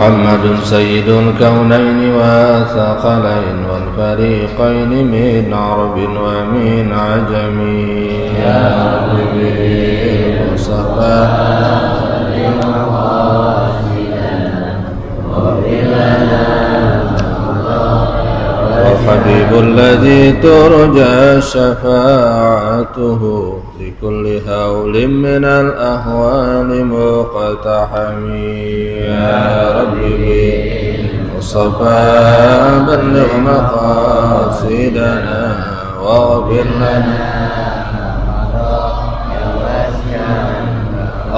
محمد سيد الكونين والثقلين والفريقين من عرب ومن عجم يا رب بالمصطفى الحبيب الذي ترجى شفاعته لكل هول من الأهوال مقتحم يا رب بالمصطفى بلغ مقاصدنا واغفر لنا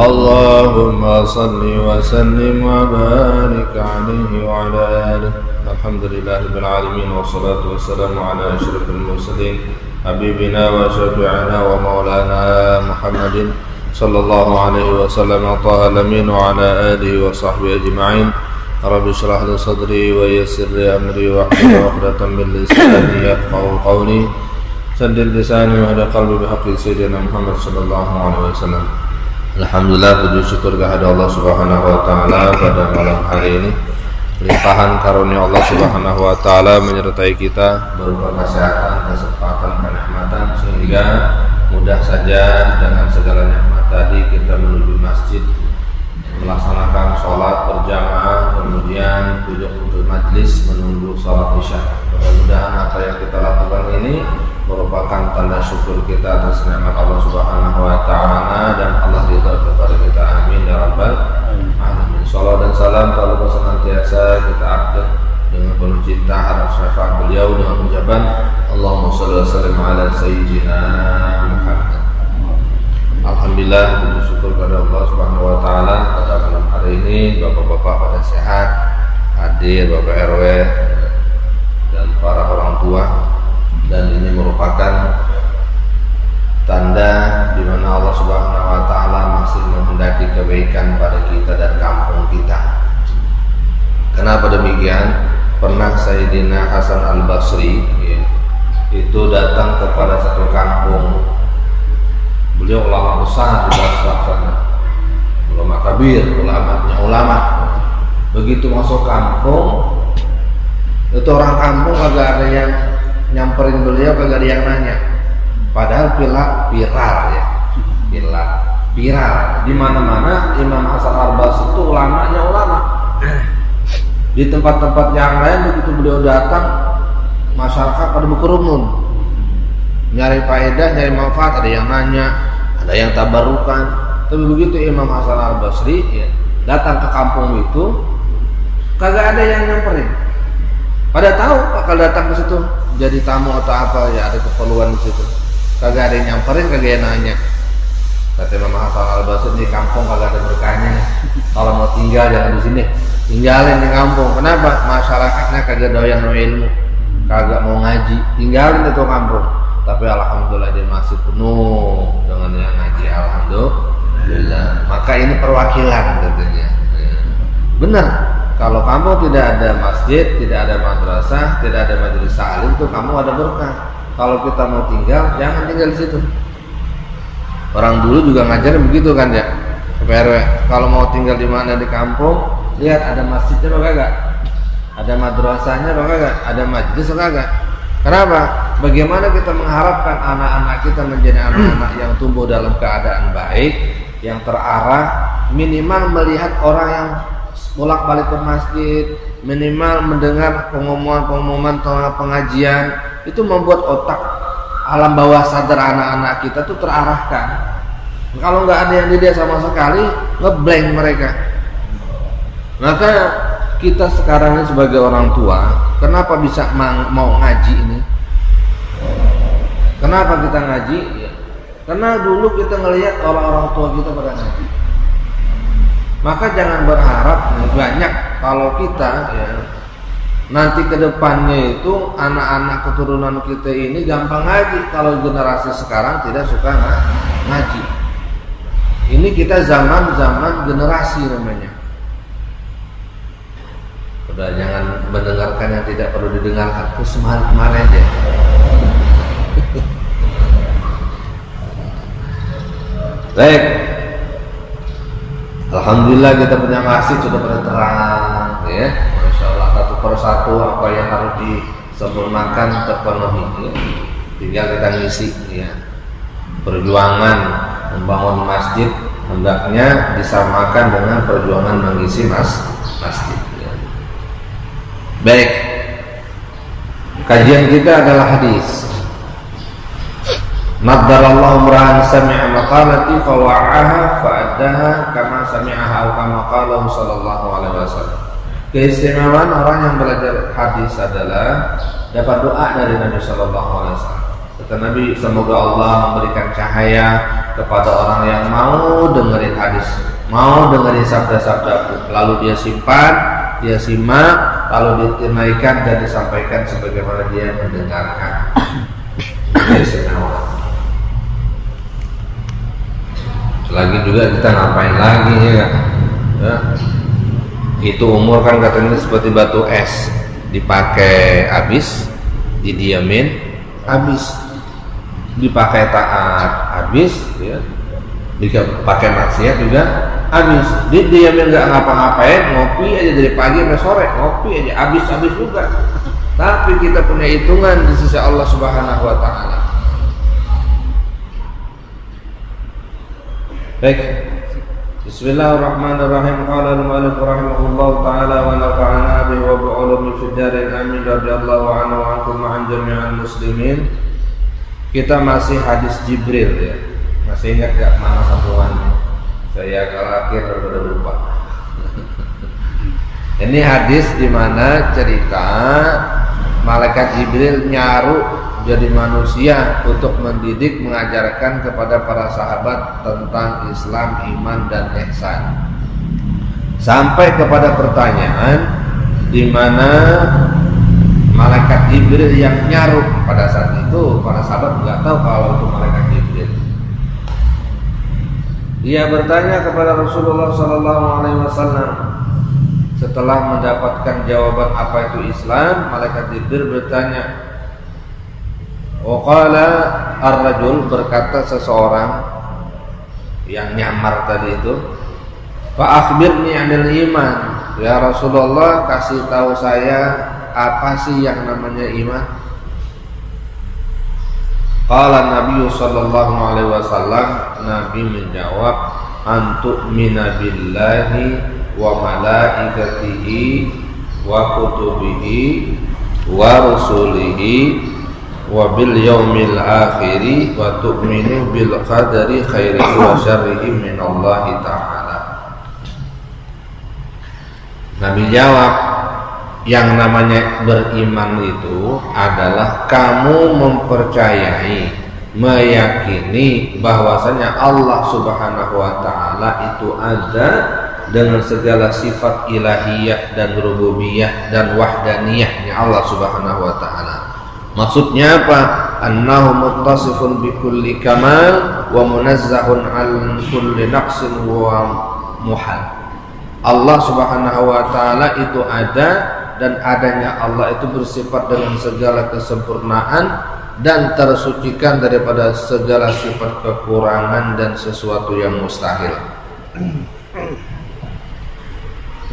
اللهم صل وسلم وبارك عليه وعلى آله. Alhamdulillahirrahmanirrahim. Wassalatu wassalamu ala asyrafil mursalin habibina wa syafi'ina wa maulana Muhammadin sallallahu alaihi wasallam ta'alamin wa ala alihi wa sahbihi ajma'in. Rabbi shrah li sadri wa yassir li amri wa hlul 'uqdatam min lisani yafqahu qawli saddid lisani wa hadi qalbi bihaqqi sayyidina Muhammad sallallahu alaihi wasallam. Alhamdulillah, puji syukur kehadirat Allah Subhanahu wa taala pada malam hari ini. Limpahan karunia Allah Subhanahu wa taala menyertai kita berupa kesehatan, kesempatan, kenikmatan sehingga mudah saja dengan segala nikmat tadi kita menuju masjid melaksanakan sholat berjamaah, kemudian duduk untuk majlis menunggu sholat isya. Mudah-mudahan apa yang kita lakukan ini merupakan tanda syukur kita atas nikmat Allah Subhanahu wa taala dan Allah ridha kepada kita. Amin ya rabbal alamin. Shalawat dan salam selalu senantiasa kita atur dengan penuh cinta harap syafaat beliau dengan ucapan Allahumma shalli wa sallim ala sayyidina Muhammad. Alhamdulillah, puji syukur kepada Allah Subhanahu wa taala pada malam hari ini bapak-bapak pada sehat, hadir Bapak RW dan para orang tua, dan ini merupakan tanda di mana Allah Subhanahu wa taala masih menghendaki kebaikan pada kita dan kampung kita. Kenapa demikian? Pernah Sayyidina Hasan Al-Basri itu datang kepada satu kampung. Beliau ulama besar di Basra sana, ulama kabir, ulama. Begitu masuk kampung, itu orang kampung kagak ada yang nyamperin beliau, kagak ada yang nanya. Padahal viral. Di mana-mana Imam Hasan Al-Basri itu ulama. Di tempat-tempat yang lain begitu beliau datang, masyarakat pada berkerumun, nyari faedah, nyari manfaat, ada yang nanya, ada yang tabarukan. Tapi begitu Imam Hasan Al-Basri datang ke kampung itu, kagak ada yang nyamperin. Pada tahu bakal datang ke situ jadi tamu atau apa, ya ada keperluan di situ. Kagak ada yang nyamperin, kagak ada yang nanya. Kata Imam Hasan Al-Basri, di kampung kagak ada berkahnya. Kalau mau tinggal jangan di sini, tinggalin di kampung. Kenapa? Masyarakatnya kagak doyan ilmu, kagak mau ngaji, tinggalin itu kampung. Tapi alhamdulillah dia masih penuh dengan yang ngaji, alhamdulillah. Maka ini perwakilan tentunya. Benar, kalau kamu tidak ada masjid, tidak ada madrasah, tidak ada majelis taklim, itu kamu ada berkah. Kalau kita mau tinggal, jangan tinggal di situ. Orang dulu juga ngajarin begitu kan ya, PRW. Kalau mau tinggal di mana di kampung, lihat ada masjidnya apa kagak, ada madrasahnya apa kagak, ada majelis apa kagak. Kenapa? Bagaimana kita mengharapkan anak-anak kita menjadi anak-anak yang tumbuh dalam keadaan baik, yang terarah, minimal melihat orang yang bolak-balik ke masjid, minimal mendengar pengumuman pengajian, itu membuat otak alam bawah sadar anak-anak kita tuh terarahkan. Kalau nggak ada yang dididik sama sekali, ngeblank mereka. Maka kita sekarang ini sebagai orang tua, kenapa bisa mau ngaji ini? Kenapa kita ngaji? Karena dulu kita ngelihat orang-orang tua kita pada ngaji. Maka jangan berharap banyak kalau kita nanti ke depannya itu anak-anak keturunan kita ini gampang ngaji. Kalau generasi sekarang tidak suka ngaji. Ini kita zaman generasi namanya. Udah jangan mendengarkan yang tidak perlu didengarkan. Kemarin deh. Baik. Alhamdulillah kita punya masjid sudah pada terang. ya. Masya Allah, satu persatu apa yang harus disempurnakan terpenuhi ya. Tinggal kita ngisi ya. Perjuangan membangun masjid hendaknya disamakan dengan perjuangan mengisi masjid ya. Baik, kajian kita adalah hadis. Naddarallahu mura'an sami'a maqalati fawa'aha fa'addaha kama sami'aha atau kama qala sallallahu alaihi wasallam. Keistimewaan orang yang belajar hadis adalah dapat doa dari Nabi sallallahu alaihi wasallam. Kata Nabi, semoga Allah memberikan cahaya kepada orang yang mau dengerin hadis, mau dengerin sabda-sabdaku, lalu dia simpan, dia simak, lalu ditunaikan dan disampaikan sebagaimana dia mendengarkan. Keistimewaan. Lagi juga kita ngapain lagi ya, ya. Itu umur kan katanya seperti batu es, dipakai habis, didiamin habis, dipakai taat habis ya, dipakai maksiat juga habis, didiamin nggak ngapa-ngapain, ngopi aja dari pagi sampai sore, ngopi aja habis juga. Tapi kita punya hitungan di sisi Allah Subhanahu wa taala. Baik. Bismillahirrahmanirrahim. Qala al-mu'allif rahimahullahu ta'ala wa nafa'ana bihi wa bi ulumi fid darin amin radhiyallahu anhu wa ankum ma'an jami'al muslimin. Kita masih hadis Jibril ya. Masih ingat enggak mana sambungannya? Saya kalau akhir udah lupa. Ini hadis di mana cerita malaikat Jibril nyaru jadi manusia untuk mendidik, mengajarkan kepada para sahabat tentang Islam, iman dan ihsan. Sampai kepada pertanyaan di mana malaikat Jibril yang nyaru. Pada saat itu para sahabat nggak tahu kalau itu malaikat Jibril. Dia bertanya kepada Rasulullah SAW. Setelah mendapatkan jawaban apa itu Islam, malaikat Jibril bertanya. Waqala ar-rajul, berkata seseorang yang nyamar tadi itu, fa akhbirni 'anil iman. Ya Rasulullah, kasih tahu saya apa sih yang namanya iman? Qala Nabi sallallahu alaihi wasallam, Nabi menjawab, antu'mina billahi wa malaikatihi wa kutubihi wa rusulihi wa bil yaumil akhiri wa tu'minu bil qadari khairihi wa syarrihi min Allah ta'ala. Nabi jawab, yang namanya beriman itu adalah kamu mempercayai, meyakini bahwasanya Allah Subhanahu wa taala itu ada dengan segala sifat ilahiyah dan rububiyah dan wahdaniyahnya Allah Subhanahu wa taala. Maksudnya apa? Annahu muttasifun bi kulli kamal wa munazzahun an kulli naqsin wa muhal. Allah Subhanahu wa taala itu ada, dan adanya Allah itu bersifat dengan segala kesempurnaan dan tersucikan daripada segala sifat kekurangan dan sesuatu yang mustahil.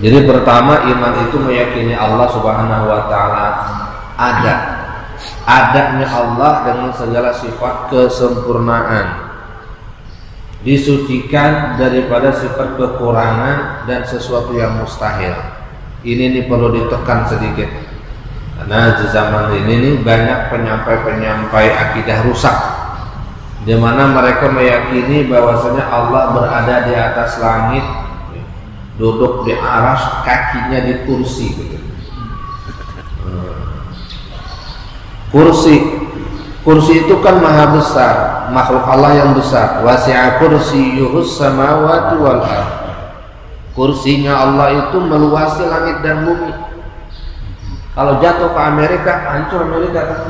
Jadi pertama, iman itu meyakini Allah Subhanahu wa taala ada. Adanya Allah dengan segala sifat kesempurnaan, disucikan daripada sifat kekurangan dan sesuatu yang mustahil. Ini perlu ditekan sedikit, karena di zaman ini banyak penyampai-penyampai akidah rusak, di mana mereka meyakini bahwasanya Allah berada di atas langit, duduk di arsy, kakinya di kursi gitu. Kursi itu kan maha besar, makhluk Allah yang besar. Wasi'a kursiyyuhus samawati wal ardh. Kursinya Allah itu meluasi langit dan bumi. Kalau jatuh ke Amerika, hancur Amerika kan?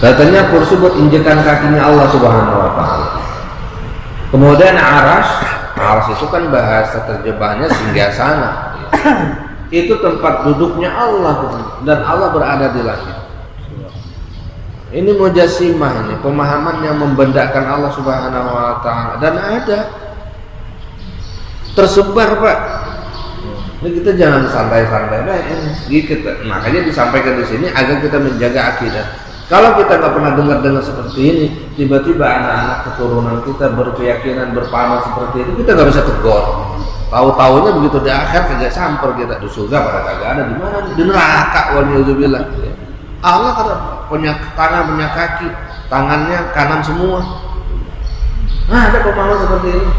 Katanya kursi buat injekan kakinya Allah Subhanahu wa taala. Kemudian arsy itu kan bahasa terjemahnya singgasana. Itu tempat duduknya Allah, dan Allah berada di langit. Ini mujassimah, ini pemahaman yang membendakan Allah Subhanahu wa taala, dan ada tersebar, Pak. Ini kita jangan santai-santai gitu. Makanya disampaikan di sini agar kita menjaga akidah. Kalau kita nggak pernah dengar seperti ini, tiba-tiba anak-anak keturunan kita berkeyakinan berpahaman seperti itu, kita nggak bisa tegur. Tahu-taunya begitu di akhir kagak samper kita di surga, pada kagak ada, di mana? Di neraka, waliyadzubillah. Allah kan punya tangan, punya kaki, tangannya kanan semua. Nah, ada pemahaman seperti ini.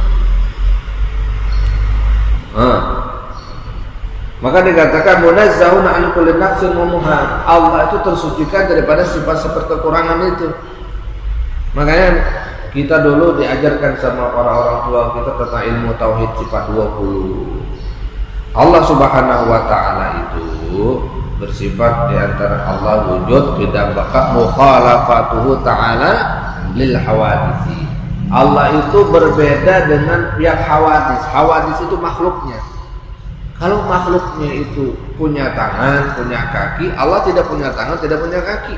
Maka dikatakan munazzahun an kulli nafsin wa muhal. Allah itu tersucikan daripada sifat-sifat kekurangan itu. Makanya kita dulu diajarkan sama orang-orang tua kita tentang ilmu tauhid sifat 20. Allah Subhanahu wa taala itu bersifat di antara Allah wujud, tidak baqa, mukhalafatuhu ta'ala lil hawadisi. Allah itu berbeda dengan pihak hawadis. Hawadis itu makhluknya. Kalau makhluknya itu punya tangan, punya kaki, Allah tidak punya tangan, tidak punya kaki.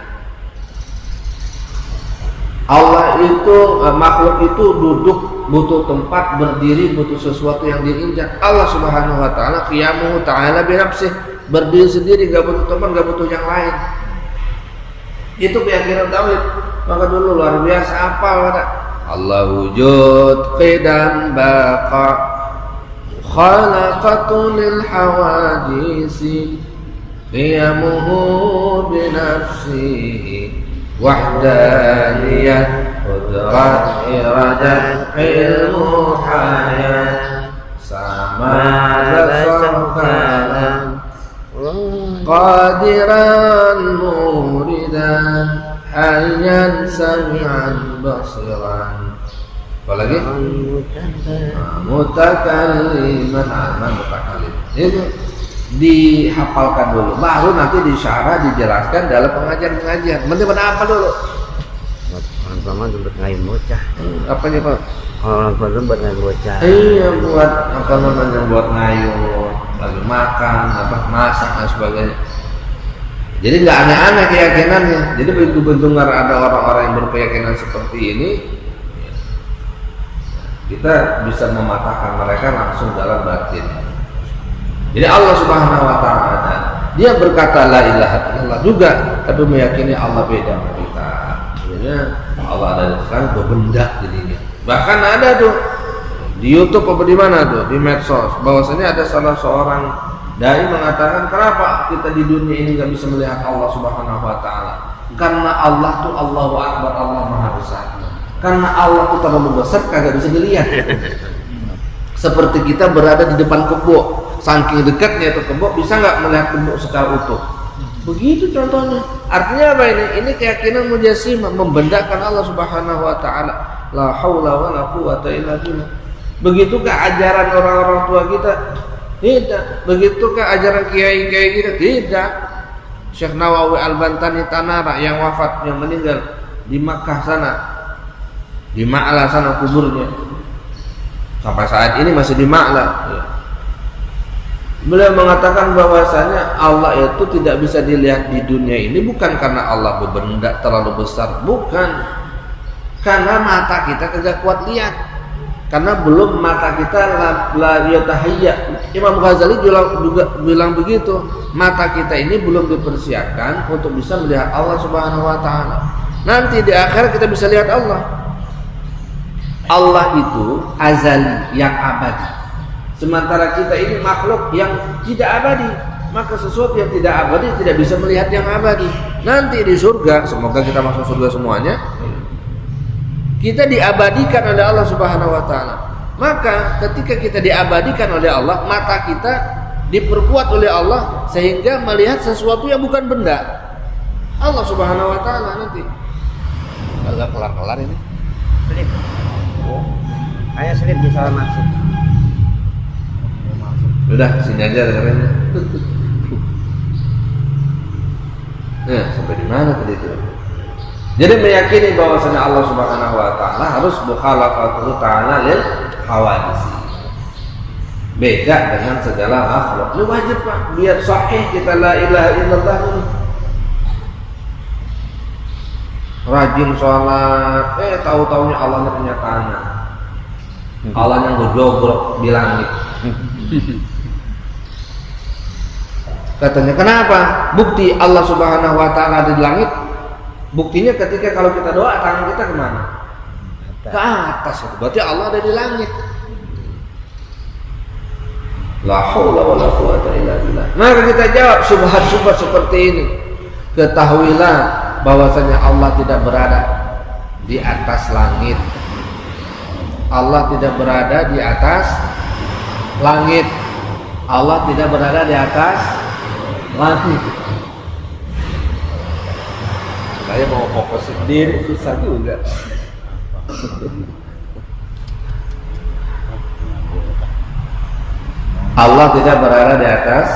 Allah itu, makhluk itu duduk butuh tempat, berdiri butuh sesuatu yang diinjak. Allah Subhanahu wa taala qiyamuhu ta'ala bi nafsih, berdiri sendiri, enggak butuh teman, enggak butuh yang lain. Itu keyakinan tauhid. Maka dulu luar biasa apa kata Allah wujud qidam baqa khalaqatu lil hawadisi qiyamuhu bi nafsihi wahdaniyah qudrat iradah ilmu hayat sama basarkan qadiran muridan hayyan sami'an basiran. Apalagi mutakalliman aman mutakallim. Itu dihafalkan dulu, baru nanti disyarah dijelaskan dalam pengajian-pengajian. Penting pada apa dulu? Orang tua mah buat ngayun bocah. Apanya Pak? Orang tua buat ngayun bocah. Iya, buat apa namanya, buat ngayun, lagi makan, apa masak dan sebagainya. Jadi nggak aneh-aneh keyakinannya. Jadi begitu dengar ada orang-orang yang berkeyakinan seperti ini, kita bisa mematahkan mereka langsung dalam batin. Jadi Allah Subhanahu wa taala dia berkata la ilaha illallah juga, tapi meyakini Allah beda sama kita. Artinya Allah ada di sana berbendak jadinya. Bahkan ada tuh di YouTube apa di mana tuh, di medsos, bahwasanya ada salah seorang dai mengatakan, kenapa kita di dunia ini nggak bisa melihat Allah Subhanahu wa taala? Karena Allah tuh Allahu Akbar, Allah Maha Besar. Karena Allah tuh terlalu besar kagak bisa dilihat. Seperti kita berada di depan kebo, saking dekatnya itu kebo, bisa nggak melihat kebo secara utuh? Begitu contohnya. Artinya apa ini? Ini keyakinan mujassimah, membendakkan Allah Subhanahu wa taala. La haula wala quwwata illa billah. Begitukah ajaran orang-orang tua kita? Tidak. Begitukah ajaran kiai-kiai kita? Tidak. Syekh Nawawi Al-Bantani Tanara yang wafat, yang meninggal di Makkah sana, di Ma'la sana kuburnya, sampai saat ini masih di Ma'la. Beliau mengatakan bahwasanya Allah itu tidak bisa dilihat di dunia ini bukan karena Allah bebendak terlalu besar, bukan, karena mata kita kagak kuat lihat, karena belum mata kita la yatahayya. Imam Ghazali juga bilang begitu, mata kita ini belum dipersiapkan untuk bisa melihat Allah Subhanahu wa taala. Nanti di akhirat kita bisa lihat Allah. Allah itu azali, yang abadi. Sementara kita ini makhluk yang tidak abadi. Maka sesuatu yang tidak abadi tidak bisa melihat yang abadi. Nanti di surga, semoga kita masuk surga semuanya, kita diabadikan oleh Allah Subhanahu wa taala. Maka ketika kita diabadikan oleh Allah, mata kita diperkuat oleh Allah sehingga melihat sesuatu yang bukan benda. Allah Subhanahu wa taala nanti. Enggak kelar-kelar ini. Selip. Ayah selip di salah masuk. Udah sini aja dengerin. Nah, sampai di mana tadi itu? Jadi meyakini bahwasanya Allah Subhanahu wa taala harus mukhalafatuhu ta'ala lil hawadis. Beda dengan segala makhluk. Ini wajib Pak, biar sahih kita la ilaha illallah ini. rajin sholat, tahu-taunya Allahnya punya tangan, Allahnya ngejogrok di langit. Katanya kenapa? Bukti Allah Subhanahu Wa Taala ada di langit. Buktinya ketika kalau kita doa tangan kita kemana? Ke atas. Berarti Allah ada di langit. La haula wala quwwata illa billah. Maka kita jawab syubhat-syubhat seperti ini. Ketahuilah bahwasanya Allah tidak berada di atas langit. Allah tidak berada di atas langit. Allah tidak berada di atas langit. Saya mau fokus sendiri susah juga. Allah tidak berada di atas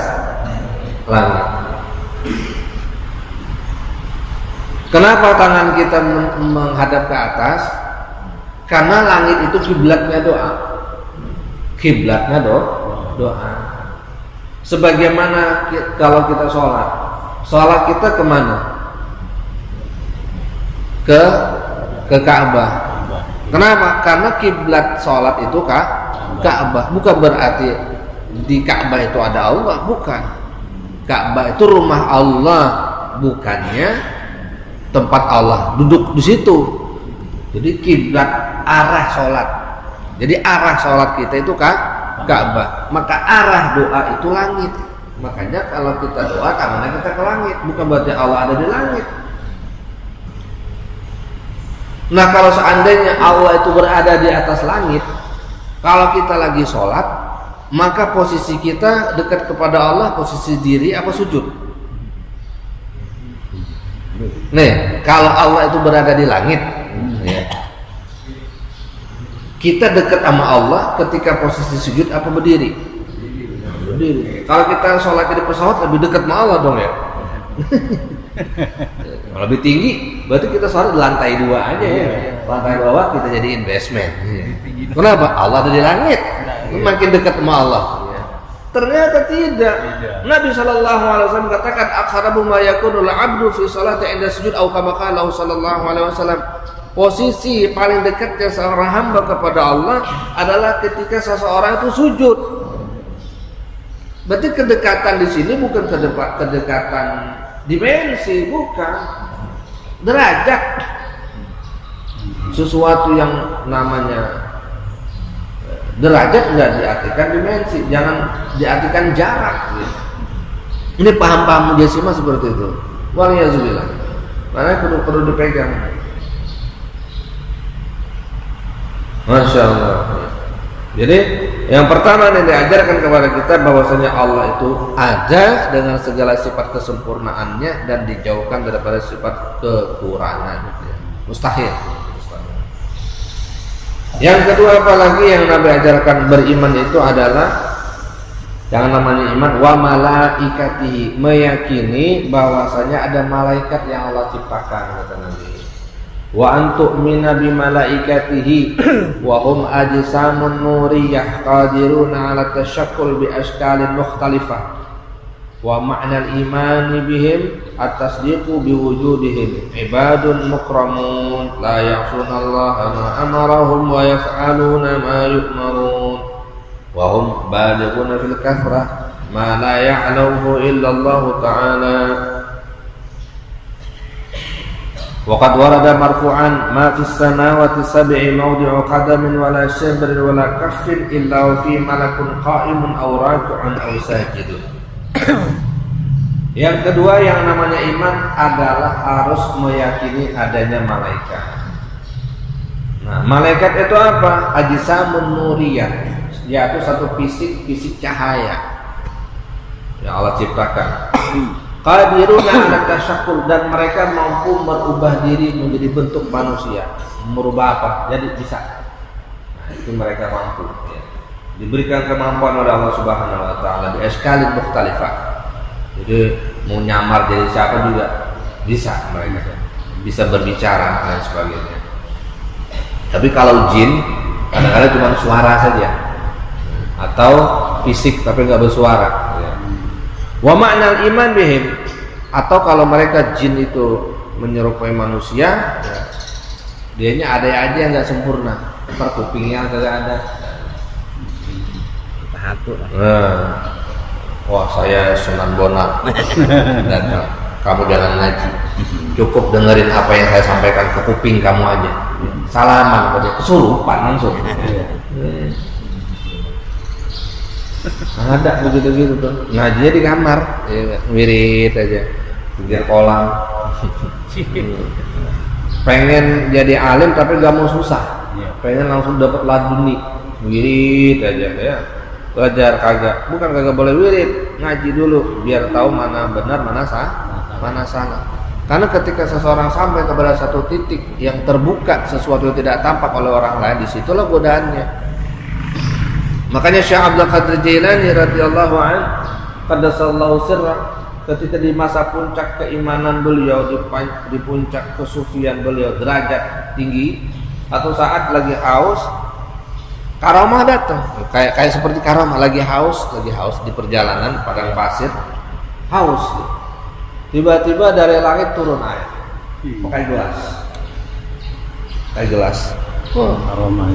langit. Kenapa tangan kita menghadap ke atas? Karena langit itu kiblatnya doa. Kiblatnya doa. Sebagaimana kalau kita sholat kita kemana? Ke Ka'bah. Kenapa? Karena kiblat sholat itu Ka'bah. Bukan berarti di Ka'bah itu ada Allah, bukan. Ka'bah itu rumah Allah, bukannya tempat Allah duduk di situ. Jadi kiblat arah sholat. Jadi arah sholat kita itu Ka'bah. Maka arah doa itu langit. Makanya kalau kita doa tangannya kita ke langit, bukan berarti Allah ada di langit. Nah kalau seandainya Allah itu berada di atas langit, kalau kita lagi sholat, maka posisi kita dekat kepada Allah, posisi diri apa sujud? Nih, kalau Allah itu berada di langit, ya, kita dekat sama Allah ketika posisi sujud apa berdiri? Berdiri. Kalau kita sholat di pesawat lebih dekat sama Allah dong ya. Kalau lebih tinggi, berarti kita sholat di lantai 2 aja ya. Lantai bawah kita jadi investment. Kenapa? Allah ada di langit. Makin dekat sama Allah. Ternyata tidak. Nabi Shallallahu Alaihi Wasallam katakan, "Aqrabu ma yakunul abdu fi salati inda sujud atau kama qala Shallallahu Alaihi Wasallam." Posisi paling dekatnya seorang hamba kepada Allah adalah ketika seseorang itu sujud. Berarti kedekatan di sini bukan kedekatan dimensi, bukan derajat. Sesuatu yang namanya derajat enggak diartikan dimensi, jangan diartikan jarak. Ini paham-paham Mujasimah seperti itu. Waliyahzubillah. Makanya perlu dipegang. Masya Allah. Jadi yang pertama yang diajarkan kepada kita bahwasanya Allah itu ada dengan segala sifat kesempurnaannya dan dijauhkan daripada sifat kekurangan. Mustahil. Yang kedua apalagi yang Nabi ajarkan beriman itu adalah yang namanya iman wa malaikatihi, meyakini bahwasanya ada malaikat yang Allah ciptakan, kata Nabi. Wa antu'mina bi malaikatihi wa hum ajsamun nuriyah qadiruna 'ala tashakkul bi ashkalin mukhtalifah wa ma'nal imani bihim at-tasdiqu bi wujudihim ibadun mukramun la ya'suna Allaha ma amarahum wa yaf'aluna ma yu'marun wa hum balighuna fil kathrah ma la ya'lamuhu illa Allah ta'ala. Waqad warada marfu'an ma fis samawati sab'i mawdi'u qadamin wala shibrin wala kaffin illa fi malakun qa'imun aw raki'un aw sajidun. Yang kedua yang namanya iman adalah harus meyakini adanya malaikat. Nah, malaikat itu apa? Ajsamun nuriyah, yaitu satu fisik cahaya yang Allah ciptakan. Qadiruna 'ala tashakkul, dan mereka mampu merubah diri menjadi bentuk manusia. Merubah apa? Jadi bisa. Nah, itu mereka mampu ya. Diberikan kemampuan oleh Allah Subhanahu wa taala di askalin mukhtalifah. Jadi mau nyamar jadi siapa juga bisa mereka. Bisa berbicara dan sebagainya. Tapi kalau jin kadang-kadang cuma suara saja. Atau fisik tapi enggak bersuara ya. Wa ma'nal iman bihim, atau kalau mereka jin itu menyerupai manusia, ya, dianya ada aja yang nggak sempurna, kupingnya kagak ada. Satu lah. Wah saya Sunan Bonang, datang. Kamu jangan ngaji, cukup dengerin apa yang saya sampaikan ke kuping kamu aja. Salaman pada kesurupan langsung. Ada begitu tuh. Ngajinya di kamar, ya, wirid aja, pinggir kolam. Pengen jadi alim tapi gak mau susah, pengen langsung dapat laduni, wirid aja ya. Belajar bukan kagak boleh wirid, ngaji dulu biar tahu mana benar mana salah. Karena ketika seseorang sampai kepada satu titik yang terbuka sesuatu yang tidak tampak oleh orang lain, disitulah godaannya. Makanya Syekh Abdul Qadir Jailani radhiyallahu anhu qaddasallahu sirra, ketika di masa puncak keimanan beliau, di puncak kesufian beliau, derajat tinggi, atau saat lagi haus, karamah datang, kayak seperti karamah, lagi haus di perjalanan padang pasir, haus. Tiba-tiba dari langit turun air, pakai gelas.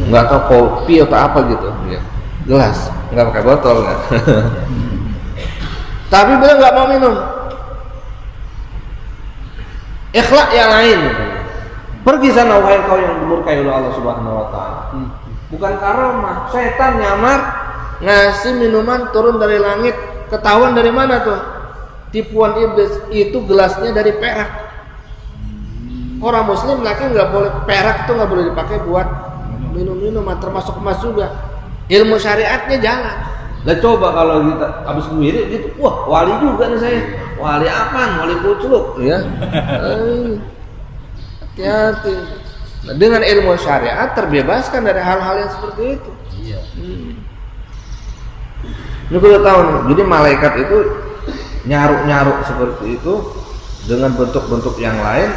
Nggak tahu kopi atau apa gitu, ya. Gelas, nggak pakai botol kan. Tapi beliau nggak mau minum. Ikhlaq yang lain, pergi sana wahai kau yang dimurkai oleh Allah Subhanahu Wa Taala. Bukan karamah, setan nyamar ngasih minuman turun dari langit. Ketahuan dari mana tuh? Tipuan iblis. Itu gelasnya dari perak. Orang muslim laki nggak boleh, perak itu nggak boleh dipakai buat minum-minum, termasuk emas juga. Ilmu syariatnya jalan. Lah coba kalau kita habis ngirit gitu, wah wali juga nih saya. Wali apaan? Wali kucluk, ya. Hati-hati. Nah, dengan ilmu syariat terbebaskan dari hal-hal yang seperti itu. Iya. Ini kita tahu nih. Jadi malaikat itu nyaruk seperti itu dengan bentuk-bentuk yang lain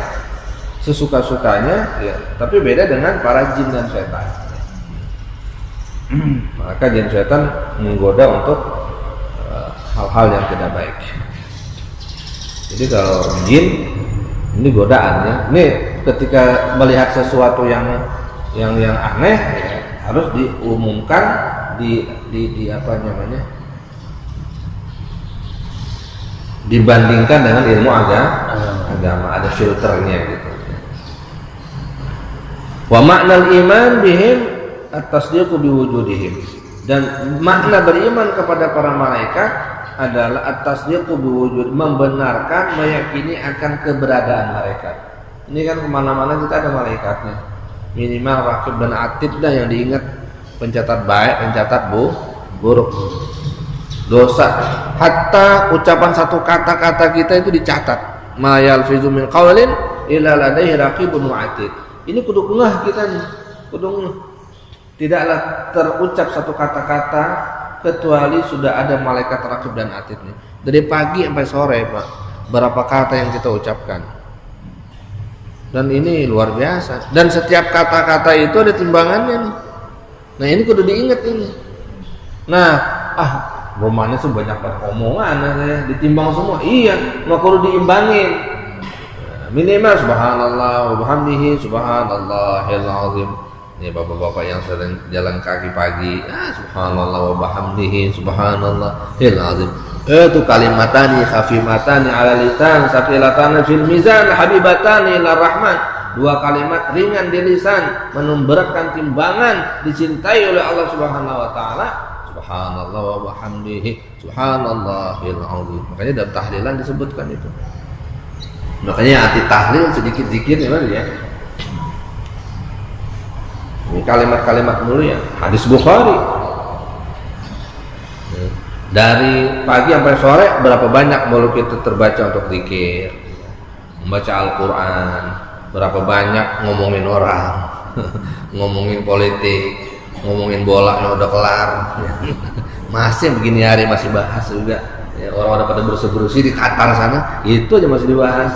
sesuka-sukanya, ya. Tapi beda dengan para jin dan setan. Maka jin setan menggoda untuk hal-hal yang tidak baik. Jadi kalau jin ini godaannya, ini ketika melihat sesuatu yang aneh, ya, harus diumumkan di apa namanya, dibandingkan dengan ilmu agama, ada filternya gitu. Wa ma'nal iman bihim at-tasdiqu biwujudihim, dan makna beriman kepada para malaikat adalah at-tasdiqu biwujud, membenarkan, meyakini akan keberadaan mereka. Ini kan kemana-mana kita ada malaikatnya, minimal raqib dan atid dah yang diingat, pencatat baik, pencatat buruk, dosa. Hatta ucapan satu kata-kata kita itu dicatat. Ma yalfizu min qaulin illa ladaihi raqibun atid. Ini kudu ngeh kita nih, kudu ngeh. Tidaklah terucap satu kata-kata kecuali sudah ada malaikat raqib dan atidnya. Dari pagi sampai sore, Pak, berapa kata yang kita ucapkan. Dan ini luar biasa. Dan setiap kata-kata itu ada timbangannya nih. Nah, ini kudu diingat ini. Nah, rumahnya sebanyak omongan saya ditimbang semua. Iya, nggak perlu diimbangin. Minimal subhanallah wa bihamdihi subhanallahil azim. Ini bapak-bapak yang sering jalan kaki pagi, subhanallah wa bihamdihi subhanallahil azim. Itu kalimatani khafimatani ala lisan, saqilatani fil mizan, habibatani ila rahman. Dua kalimat ringan di lisan, memberatkan timbangan, dicintai oleh Allah Subhanahu wa taala. Subhanallah wa bihamdihi subhanallahil azim. Makanya dalam tahlilan disebutkan itu. Makanya arti tahlil sedikit zikir ya. Ini kalimat-kalimat mulia. Hadis Bukhari. Dari pagi sampai sore berapa banyak mulut kita terbaca untuk zikir, membaca Al-Quran, berapa banyak ngomongin orang, ngomongin politik, ngomongin bola yang udah kelar, masih begini hari masih bahas juga. Ya, orang-orang pada bersih-bersih di Qatar sana, itu aja masih dibahas.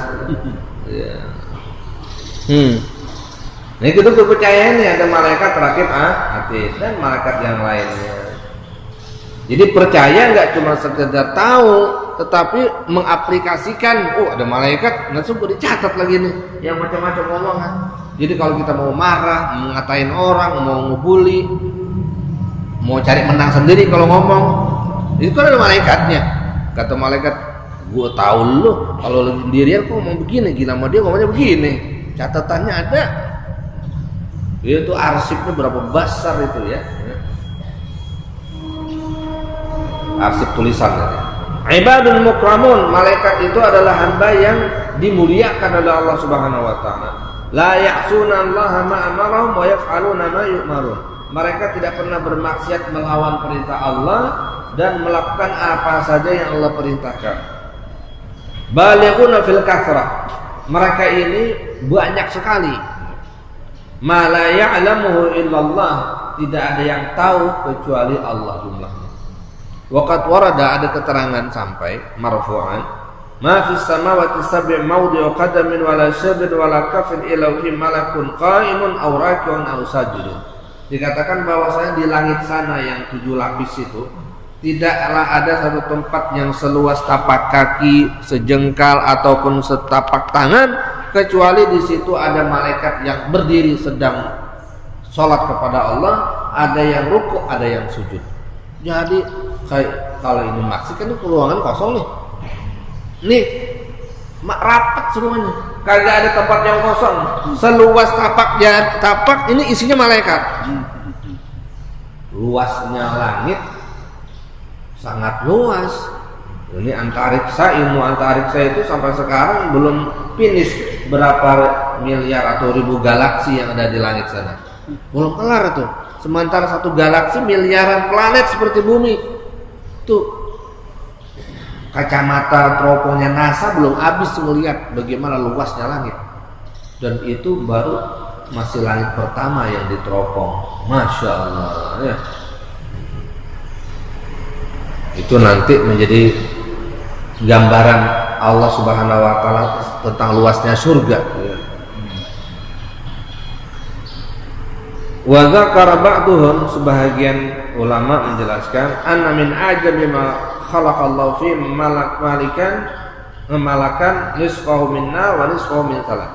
Ya. Nah itu kepercayaan nih, ada malaikat raqib atid dan malaikat yang lainnya. Jadi percaya nggak cuma sekedar tahu, tetapi mengaplikasikan, oh ada malaikat, langsung dicatat lagi nih yang macam-macam omongan. Jadi kalau kita mau marah, mau ngatain orang, mau ngebully, mau cari menang sendiri kalau ngomong, itu kan ada malaikatnya. Kata malaikat, gue tahu lu kalau lagi sendirian kok ngomong begini, gila sama dia ngomongnya begini. Catatannya ada. Itu arsipnya berapa besar itu ya. Arsip tulisan ya. Ibadun mukramun, malaikat itu adalah hamba yang dimuliakan oleh Allah Subhanahu wa taala. La ya'suna Allah ma amarahum wa yaf'aluna ma yu'marun. Mereka tidak pernah bermaksiat melawan perintah Allah dan melakukan apa saja yang Allah perintahkan. Balighuna fil kathrah. Mereka ini banyak sekali. Ma la ya'lamuhu illallah, tidak ada yang tahu kecuali Allah jumlahnya. Waqad warada, ada keterangan sampai marfu'an, ma fis samawati sab'i mawdi'u qadamin wala shabin wala kafin ilauhi malakun qa'imun aw raki'un aw sajidun. Dikatakan bahwasanya di langit sana yang 7 lapis itu tidaklah ada satu tempat yang seluas tapak kaki, sejengkal ataupun setapak tangan, kecuali di situ ada malaikat yang berdiri sedang sholat kepada Allah, ada yang rukuk, ada yang sujud. Jadi kalau ini maksud kan itu ruangan kosong nih rapat semuanya, kagak ada tempat yang kosong, seluas tapak ini isinya malaikat. Luasnya langit sangat luas. Ini antariksa, ilmu antariksa itu sampai sekarang belum finish berapa miliar atau ribu galaksi yang ada di langit sana, belum kelar tuh. Sementara satu galaksi miliaran planet seperti bumi. Tuh kacamata teropongnya NASA belum habis melihat bagaimana luasnya langit. Dan itu baru masih langit pertama yang diteropong. Masya Allah ya. Itu nanti menjadi gambaran Allah Subhanahu wa taala tentang luasnya surga ya. Wa dzakara ba'duhum, sebahagian ulama menjelaskan, anna min ajabi ma khalaqallahu fi malakan nisfahu min nar wa nisfahu min salat.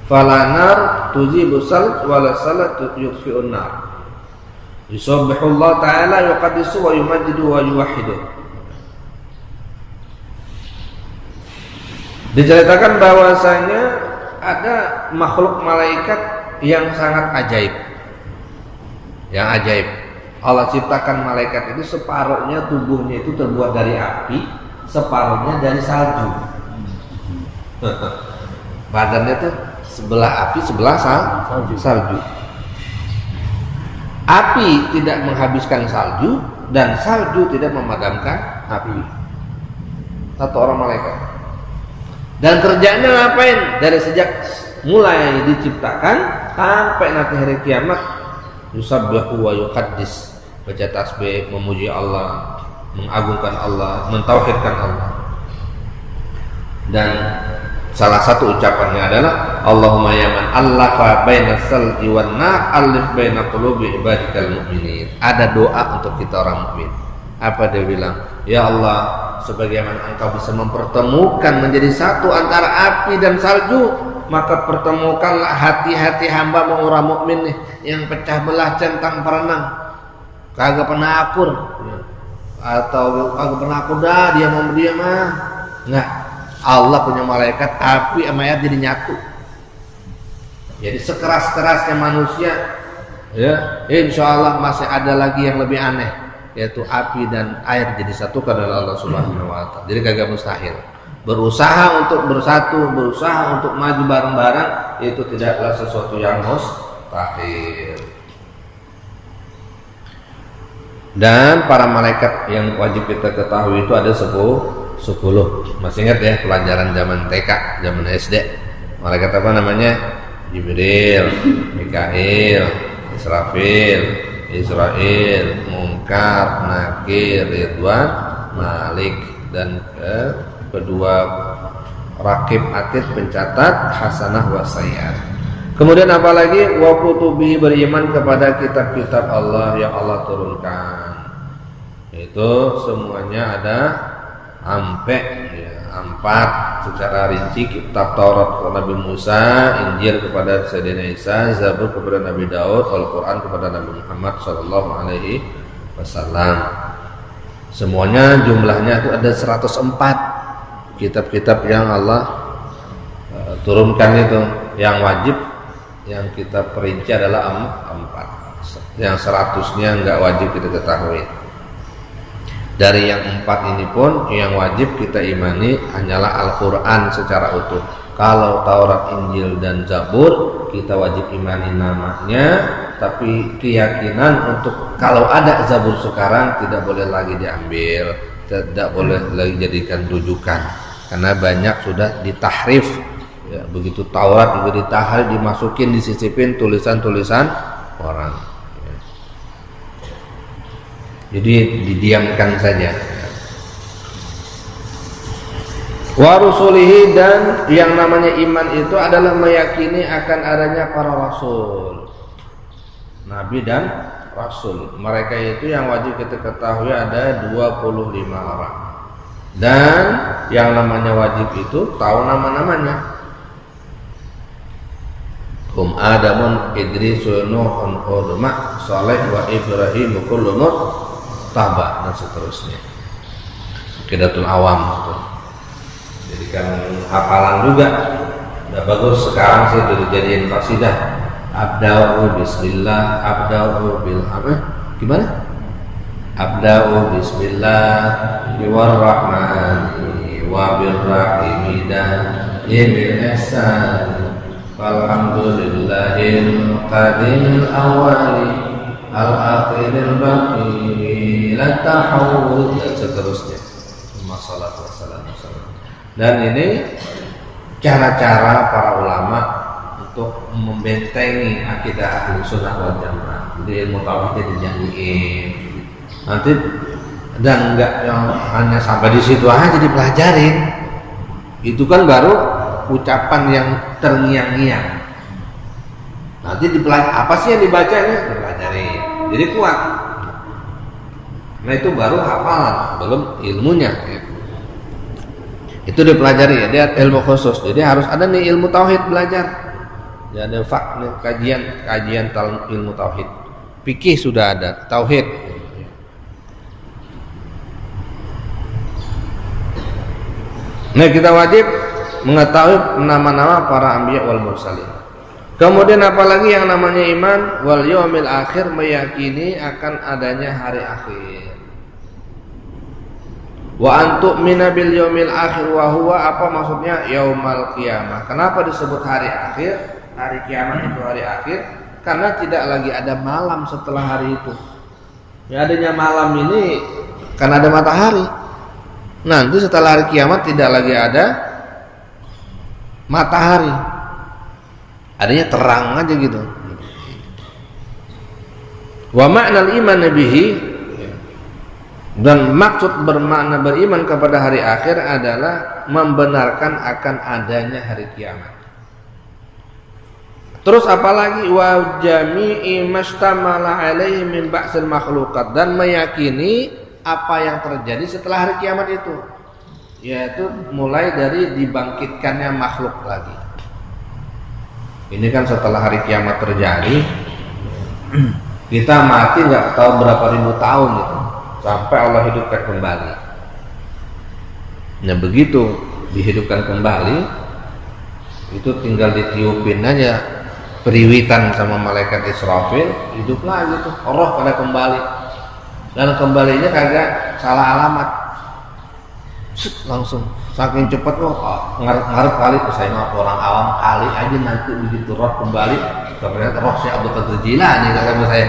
Fala nar tujibu salat wa la salat yudfi'un nar. Yusabbihu Allah ta'ala yuqaddisu wa yumajjidu wa yuwahhidu. Diceritakan bahwasanya ada makhluk malaikat yang sangat ajaib. Yang ajaib. Allah ciptakan malaikat itu separuhnya tubuhnya itu terbuat dari api, separuhnya dari salju. Badannya tuh sebelah api, sebelah salju. Api tidak menghabiskan salju dan salju tidak memadamkan api. Satu orang malaikat. Dan kerjanya ngapain? Dari sejak mulai diciptakan sampai nanti hari kiamat, yusabbihu wa yuqaddis, baca tasbih, memuji Allah, mengagungkan Allah, mentauhidkan Allah. Dan salah satu ucapannya adalah Allahumma ya man allafa bainas salji wan nar alif baina qulubi ibadikal mu'minin. Ada doa untuk kita orang mukmin. Apa dia bilang? Ya Allah, sebagaimana Engkau bisa mempertemukan menjadi satu antara api dan salju, maka pertemukanlah hati-hati hamba orang mukmin nih yang pecah belah centang perenang, kagak pernah akur, atau kagak pernah akur dah dia mau dia mah nggak. Allah punya malaikat api sama air jadi nyatu. Jadi sekeras-kerasnya manusia, ya insya Allah masih ada lagi yang lebih aneh, yaitu api dan air jadi satu karena Allah Subhanahu wa taala. Jadi kagak mustahil. Berusaha untuk bersatu, berusaha untuk maju bareng-bareng, itu tidaklah sesuatu yang mustahil. Dan para malaikat yang wajib kita ketahui itu ada 10. Masih ingat ya pelajaran zaman TK, zaman SD. Malaikat apa namanya? Jibril, Mikail, Israfil, Munkar, Nakir, Ridwan, Malik, dan kedua Raqib Atid pencatat hasanah wa sayyi'at. Kemudian apalagi wa kutubi, beriman kepada kitab-kitab Allah yang Allah turunkan. Itu semuanya ada sampai ya, 4 secara rinci, kitab Taurat kepada Nabi Musa, Injil kepada Sayyidina Isa, Zabur kepada Nabi Daud, Al-Quran kepada Nabi Muhammad sallallahu alaihi wasallam. Semuanya jumlahnya itu ada 104 kitab-kitab yang Allah turunkan itu. Yang wajib yang kita perinci adalah 4. Yang 100-nya enggak wajib kita ketahui. Dari yang 4 ini pun yang wajib kita imani hanyalah Al-Quran secara utuh. Kalau Taurat, Injil, dan Zabur kita wajib imani namanya, tapi keyakinan untuk kalau ada Zabur sekarang tidak boleh lagi diambil, tidak boleh lagi jadikan rujukan, karena banyak sudah ditahrif. Ya, begitu Taurat juga ditahrif, dimasukin, disisipin tulisan-tulisan orang. Jadi didiamkan saja. Wa rusulihi, dan yang namanya iman itu adalah meyakini akan adanya para rasul, nabi dan rasul. Mereka itu yang wajib kita ketahui ada 25 orang. Dan yang namanya wajib itu tahu nama-namanya. Hum Adamun, Idris, Nuhun, Hud, Saleh, wa Ibrahim, kullu Taba, dan seterusnya. Aqidatul Awam itu. Jadikan hafalan juga. Udah bagus sekarang sih udah dijadiin qasidah. Abda'u bismillah, abda'u bil gimana? Abda'u bismillah warrahmani wa birrahimi dan bil ihsan. Alhamdulillahil qadimil awali al-akhiril baqi la tahawul, dan seterusnya. Wassalatu wassalamu. Dan ini cara-cara para ulama untuk membentengi akidah Ahlussunnah wal Jamaah. Jadi ilmu tauhidnya dijanjiin. Nanti dan enggak yang hanya sampai di situ aja dipelajarin. Itu kan baru ucapan yang terngiang-ngiang. Nanti apa sih yang dibacanya? Dipelajarin. Jadi kuat. Nah itu baru hafalan, belum ilmunya. Itu dipelajari ya, dia ilmu khusus. Jadi harus ada nih ilmu tauhid belajar. Ya, ada kajian ilmu tauhid. Fikih sudah ada, tauhid. Nah kita wajib mengetahui nama-nama para anbiya wal mursalin. Kemudian apalagi yang namanya iman wal yaumil akhir, meyakini akan adanya hari akhir. Wa antu'mina bil yaumil akhir wa huwa, apa maksudnya? Yaumal qiyamah. Kenapa disebut hari akhir? Hari kiamat itu hari akhir karena tidak lagi ada malam setelah hari itu. Ya, adanya malam ini karena ada matahari. Nanti setelah hari kiamat tidak lagi ada matahari. Adanya terang aja gitu. Wa ma'nal iman bihi, dan maksud bermakna beriman kepada hari akhir adalah membenarkan akan adanya hari kiamat. Terus apalagi wa jami'i mastamala alaihi min ba'sil makhluqat, dan meyakini apa yang terjadi setelah hari kiamat itu, yaitu mulai dari dibangkitkannya makhluk lagi. Ini kan setelah hari kiamat terjadi, kita mati nggak tahu berapa ribu tahun itu, sampai Allah hidupkan kembali. Nah begitu dihidupkan kembali, itu tinggal ditiupin aja periwitan sama malaikat Israfil, hidup lagi tuh, roh pada kembali. Dan kembalinya kagak salah alamat, langsung saking cepat. Ngarep kali saya mah orang awam, kali aja nanti begitu roh kembali ternyata roh si Abdul Qadir Jilani, kata saya.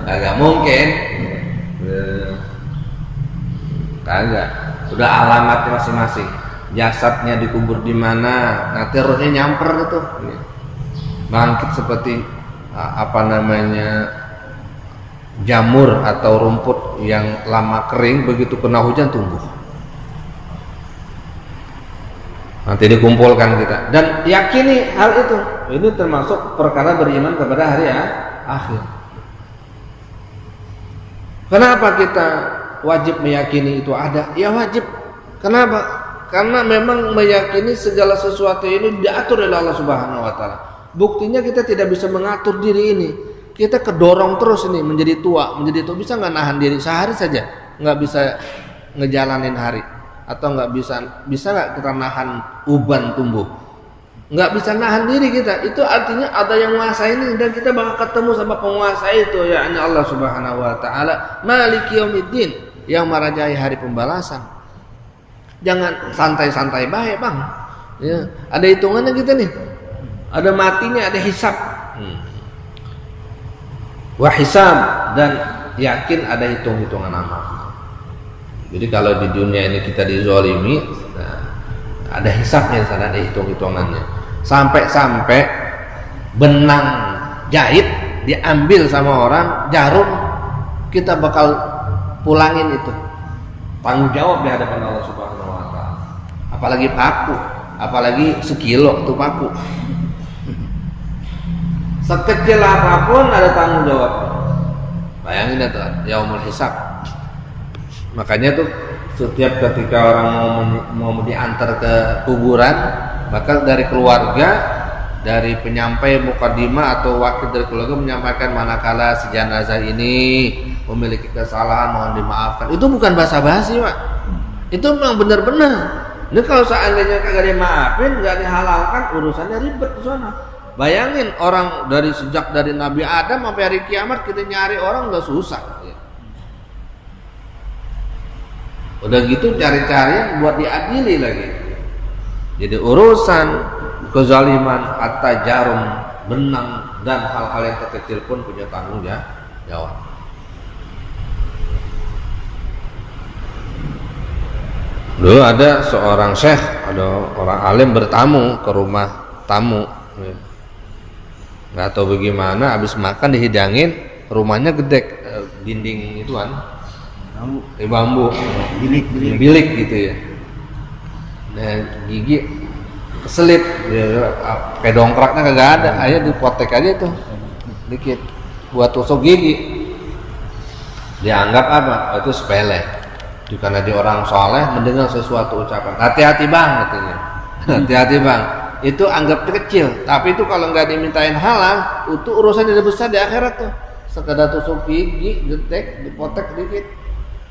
Kagak mungkin. Kagak, sudah alamatnya masing-masing. Jasadnya dikubur di mana, nanti rohnya nyamper gitu, bangkit seperti jamur atau rumput yang lama kering, begitu kena hujan tumbuh. Nanti dikumpulkan kita dan yakini hal itu. Ini termasuk perkara beriman kepada hari akhir. Kenapa kita wajib meyakini itu ada? Ya wajib, Kenapa? Karena memang meyakini segala sesuatu ini diatur oleh Allah Subhanahu wa taala. Buktinya kita tidak bisa mengatur diri ini. Kita kedorong terus ini menjadi tua. Bisa nggak nahan diri sehari saja? Nggak bisa ngejalanin hari. Atau nggak bisa nggak kita nahan uban tumbuh? Nggak bisa nahan diri kita. Itu artinya ada yang menguasai ini dan kita bakal ketemu sama penguasa itu, yakni Allah Subhanahu wa taala, Maliki Yaumiddin, yang merajai hari pembalasan. Jangan santai-santai baik, Bang. Ya, ada hitungannya kita nih. Ada matinya, ada hisab. Wa hisab, dan yakin ada hitung-hitungan amal. Jadi kalau di dunia ini kita dizalimi, ada hisabnya, ada hitung-hitungannya. Sampai benang jahit diambil sama orang, jarum kita bakal pulangin itu. Tanggung jawab di hadapan Allah Subhanahu wa taala. Apalagi paku, apalagi sekilo itu paku. Sekecil apapun ada tanggung jawab. Bayangin itu yaumul hisab. Makanya tuh setiap ketika orang mau diantar ke kuburan, maka dari keluarga, dari penyampai mukadimah atau wakil dari keluarga menyampaikan manakala si jenazah ini memiliki kesalahan mohon dimaafkan. Itu bukan basa-basi, Pak. Itu memang benar-benar. Ini kalau seandainya kagak dimaafin, nggak dihalalkan, urusannya ribet di sana. Bayangin orang sejak dari Nabi Adam sampai hari kiamat kita nyari orang udah susah. Udah gitu cari-cari buat diadili lagi. Jadi urusan kezaliman, at-tajarum, benang dan hal-hal yang terkecil pun punya tanggung jawab. Dulu ada seorang syekh, ada orang alim bertamu ke rumah tamu. Nggak tahu bagaimana, habis makan dihidangin, rumahnya gede, dinding itu kan, bambu, bilik gitu ya. Nah, gigi keselip, pedongkraknya kagak ada, ayo dipotek aja tuh, dikit, buat tusuk gigi. Dianggap apa? Itu sepele. Karena dia orang soleh mendengar sesuatu ucapan, hati-hati bang katanya, hati-hati bang. Itu anggap kecil, tapi itu kalau nggak dimintain halal, itu urusan yang besar di akhirat tuh. Sekedar tusuk gigi, detek, dipotek dikit.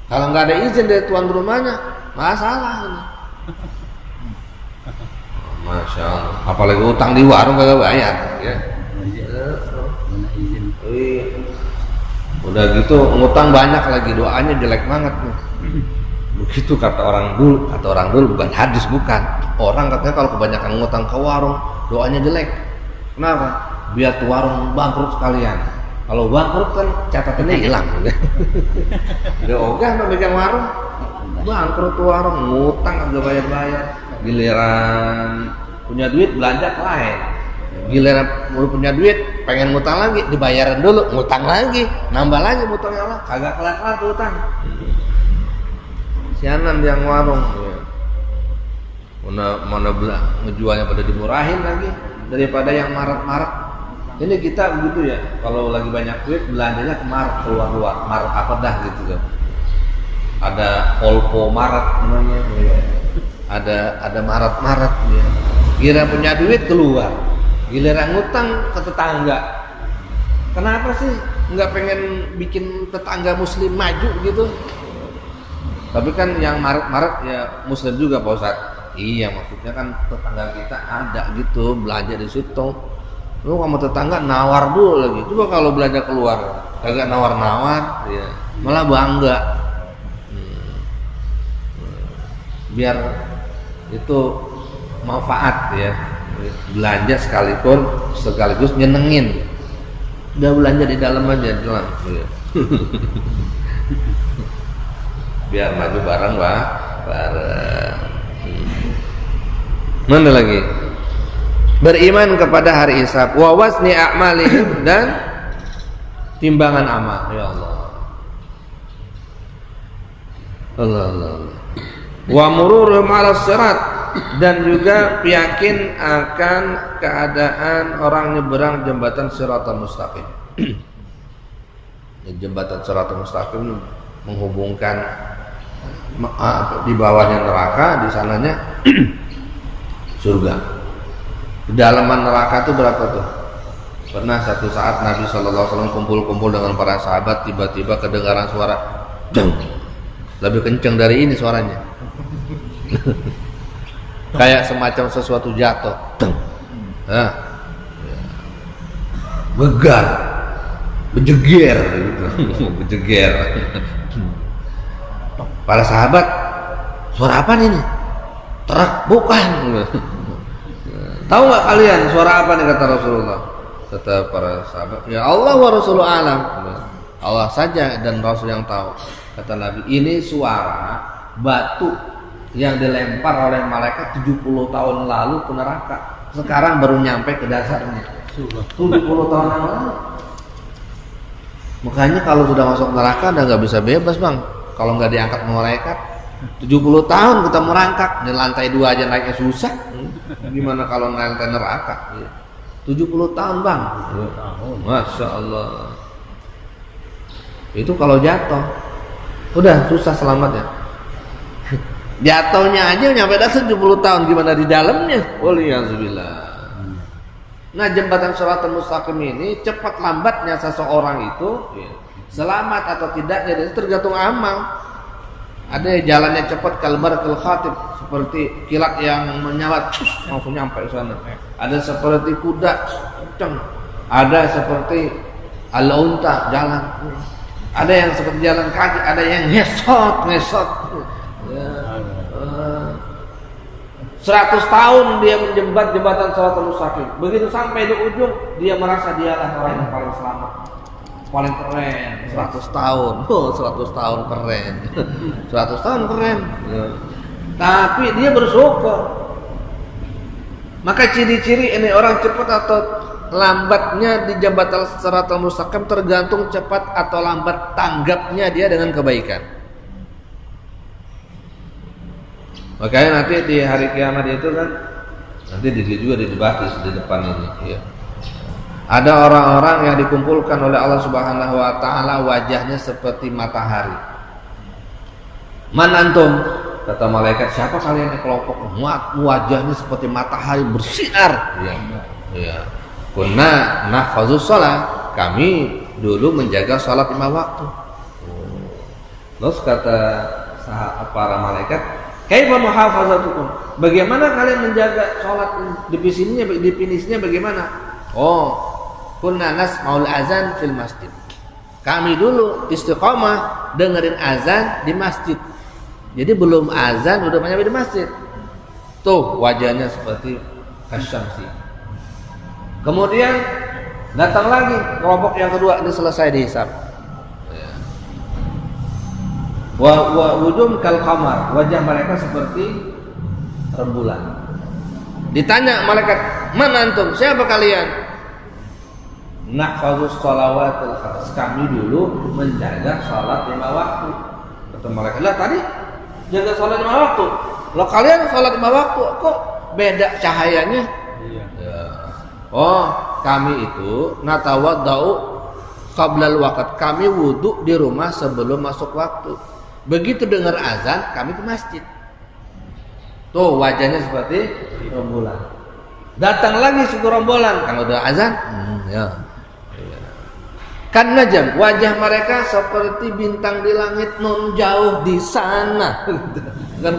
Kalau nggak ada izin dari tuan rumahnya, masalah ini. Masya Allah. Apalagi utang di warung kagak bayar, ya. Udah gitu ngutang banyak lagi, doanya jelek banget nih. Begitu kata orang dulu bukan hadis, bukan. Orang katanya kalau kebanyakan ngutang ke warung, doanya jelek. Kenapa? Biar tuh warung bangkrut sekalian. Kalau bangkrut kan catatannya hilang. Dia ogah memegang warung, bangkrut tuh warung, ngutang agak bayar-bayar. Giliran punya duit belanja ke lain. Giliran punya duit pengen ngutang lagi, dibayaran dulu, ngutang lagi, nambah lagi ngutangnya Allah, kagak kelar-kelar tuh utang. Sianan yang warung ya. Mana ngejualnya pada dimurahin lagi daripada yang maret-maret. Ini kita begitu ya, kalau lagi banyak duit belanjanya ke maret, keluar maret apa dah gitu ya. Ada polpo maret namanya ya. Ada maret-maret ya. Giliran punya duit keluar, giliran ngutang ke tetangga. Kenapa sih nggak pengen bikin tetangga muslim maju gitu? Tapi kan yang maret-maret ya muslim juga Pak Ustadz. Iya, maksudnya kan tetangga kita ada gitu belanja di situ. Lu sama tetangga nawar dulu lagi. Coba kalau belanja keluar kagak nawar-nawar, ya malah bangga. Biar itu manfaat ya. Belanja sekaligus nyenengin. Udah belanja di dalam aja dalam. Ya. Biar maju bareng bareng. Mana lagi? Beriman kepada hari hisab, wa wasni a'malihim, dan timbangan amal. Ya Allah. Allah. Wa mururhum 'ala sirat, dan juga yakin akan keadaan orang nyeberang jembatan Shiratal Mustaqim. Jembatan Shiratal Mustaqim menghubungkan di bawahnya neraka, di sananya surga. Kedalaman neraka itu berapa tuh? Pernah satu saat Nabi SAW kumpul-kumpul dengan para sahabat, tiba-tiba kedengaran suara deng, lebih kencang dari ini suaranya. Kayak semacam sesuatu jatuh, deng. Nah, begar, bejeger gitu. Bejeger. Para sahabat, suara apa ini? Terak, bukan. Tahu nggak kalian suara apa nih, kata Rasulullah? Kata para sahabat, ya Allah wa Rasulullah alam. Allah saja dan Rasul yang tahu. Kata Nabi, ini suara batu yang dilempar oleh malaikat 70 tahun lalu ke neraka. Sekarang baru nyampe ke dasarnya. 70 tahun yang lalu. Makanya kalau sudah masuk neraka udah nggak bisa bebas, Bang. Kalau nggak diangkat malaikat 70 tahun kita merangkak. Di lantai 2 aja naiknya susah. Gimana kalau lantai neraka? 70 tahun, Bang. Masya Allah. Itu kalau jatuh udah susah selamatnya. Jatuhnya aja nyampe dah 70 tahun, gimana di dalamnya? Waliyahzubillah. Nah, jembatan Shiratal Mustaqim ini cepat lambatnya seseorang itu selamat atau tidaknya itu tergantung amal. Ada yang jalannya cepat kalbarqil khatib, seperti kilat yang menyala langsung nyampe ke sana. Ada seperti kuda kencang, ada seperti al-unta jalan. Ada yang seperti jalan kaki, ada yang ngesot. Ya. 100 tahun dia menjembat jembatan Shiratal Mustaqim. Begitu sampai di ujung, dia merasa dialah orang yang paling selamat, paling keren. 100 tahun, 100 tahun keren. 100 tahun keren. Ya. Tapi dia bersyukur. Maka ciri-ciri ini orang cepat atau lambatnya di jembatan Shiratal Mustaqim tergantung cepat atau lambat tanggapnya dia dengan kebaikan. Makanya nanti di hari kiamat itu kan nanti juga didebatis di depan ini ya. Ada orang-orang yang dikumpulkan oleh Allah Subhanahu wa taala wajahnya seperti matahari. Man antum? Kata malaikat, siapa kalian yang kelompok wajahnya seperti matahari bersinar? Ya. Ya. Kunna nahfazus shalah, kami dulu menjaga salat 5 waktu. Terus kata para malaikat, kaifa muhafazatukum? Bagaimana kalian menjaga salat? Definisinya bagaimana? Oh, kunna nasma'ul azan fil masjid. Kami dulu istiqamah dengerin azan di masjid. Jadi belum azan udah nyampe di masjid. Tuh wajahnya seperti kasyamsi. Kemudian datang lagi kelompok yang kedua, ini selesai dihisab. Wa wujum kal qamar, wajah mereka seperti rembulan. Ditanya malaikat, "Man antum? Siapa kalian?" Nahfazus shalawatil khams. Kami dulu menjaga salat 5 waktu. Kata malaikat, "Lah tadi jaga salat 5 waktu. Lah kalian salat 5 waktu kok beda cahayanya?" Iya. Ya. Oh, kami itu natawaddau qablal waqt. Kami wudu di rumah sebelum masuk waktu. Begitu dengar azan, kami ke masjid. Tuh wajahnya seperti rembulan. Datang lagi suku rombolan, kalau udah azan, ya. Kan najam, wajah mereka seperti bintang di langit non jauh di sana. kan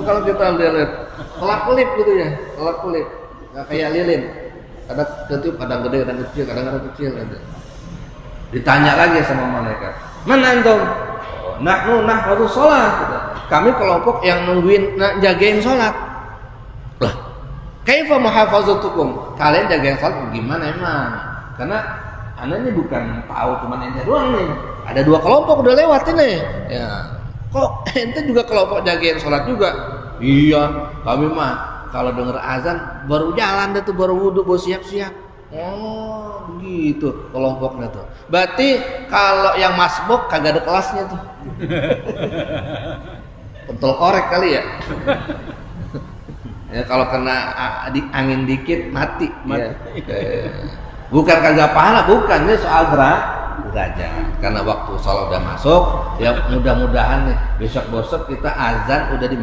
kalau kita lihat kelap-kelip gitu ya, kelap-kelip, nggak kayak lilin. Kadang ketiup, kadang gede, kadang kecil. Gitu. Ditanya lagi sama malaikat, "Man antum?" Nahnu nahfadzus shalah. Kami kelompok yang nungguin jagain salat. Lah, kaifa muhafazatukum? Kalian jagain salat gimana emang? Karena anaknya bukan tahu cuma ente doang nih. Ada 2 kelompok udah lewat ini. Ya. Kok ente juga kelompok jagain salat juga? Iya, kami mah kalau denger azan baru jalan deh tuh, baru wudu, baru siap-siap. Oh, begitu kelompoknya tuh. Berarti kalau yang masbuk kagak ada kelasnya tuh. Pentol korek kali ya. Ya kalau kena angin dikit mati. Ya. Bukan kagak pahala, bukan, ini soal derajat. Karena waktu sholat udah masuk, ya mudah-mudahan nih besok kita azan udah di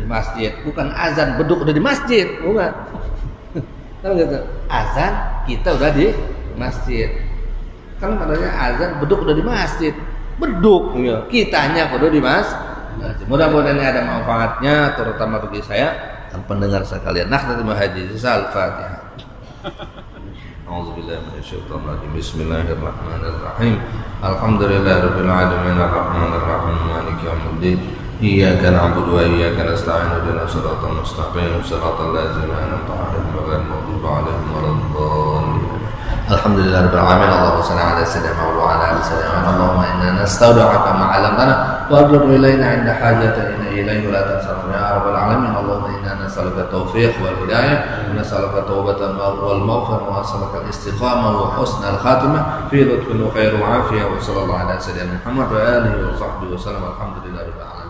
masjid, bukan azan beduk udah di masjid, bukan. Kan gitu. Azan kita udah di masjid. Kan katanya azan beduk udah di masjid. Beduk kitanya kudu di masjid. Mudah-mudahan ada manfaatnya terutama bagi saya dan pendengar sekalian. Nakhtatimul haji Al-Fatihah. A'udzubillahi minasyaitonir rajim. Bismillahirrahmanirrahim. Alhamdulillahirabbil alamin arrahmanir rahim maliki yaumiddin. Iyyaka na'budu wa iyyaka nasta'in ihdinas siratal mustaqim siratal ladzina an'amta 'alaihim ghairil maghdubi 'alaihim waladdallin. Alhamdulillahirabbil alamin. Allahumma shalli 'ala sayyidina wa 'ala ali sayyidina. Allahumma inna nastaudi'uka ma 'allamtana wa arjur ilaina 'inda hajatina ilayhi la tansana ya rabbal alamin. Allahumma inna nas'aluka taufiq wal hidayah wa nas'aluka taubatan wal maghfirah wa nas'aluka al-istiqamah wa husnal khatimah fi lutfin wa khair wa afiyah wa sallallahu 'ala sayyidina Muhammad wa alihi wa sahbihi wa sallam. Alhamdulillahirabbil alamin.